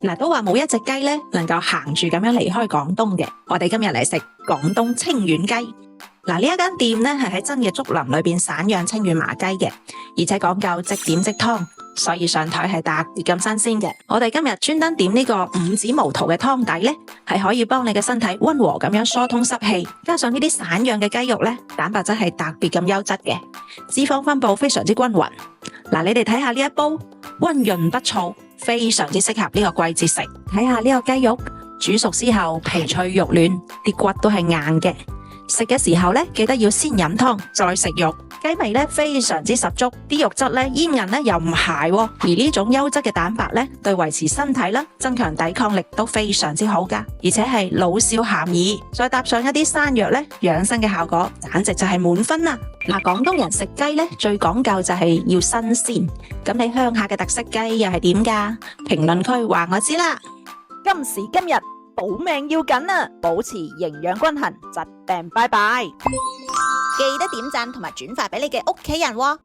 嗱，都話冇一隻雞咧能夠行住咁樣離開廣東嘅。我哋今日嚟食廣東清遠雞。嗱，呢一間店咧係喺真嘅竹林裏邊散養清遠麻雞嘅，而且講究即點即湯，所以上台係特別咁新鮮嘅。我哋今日專登點呢個五指毛肚嘅湯底咧，係可以幫你嘅身體溫和咁樣疏通濕氣，加上呢啲散養嘅雞肉咧，蛋白質係特別咁優質嘅，脂肪分布非常之均匀。嗱，你哋睇下呢一煲溫潤不燥，非常之適合呢個季節食。睇下呢個雞肉煮熟之後皮脆肉暖，啲骨都係硬嘅。食嘅時候咧，記得要先飲湯再食肉，雞味咧非常之十足，啲肉質咧煙韌咧又唔鞋，而呢種優質嘅蛋白咧，對維持身體啦、增強抵抗力都非常之好噶，而且係老少咸宜，再搭上一啲山藥咧，養生嘅效果簡直就係滿分啦！嗱，廣東人食雞咧最講究就係要新鮮，咁你鄉下嘅特色雞又係點噶？評論區話我知啦。今時今日保命要緊啊，保持營養均衡，疾病拜拜。記得點讚同埋轉發俾你嘅屋企人喎。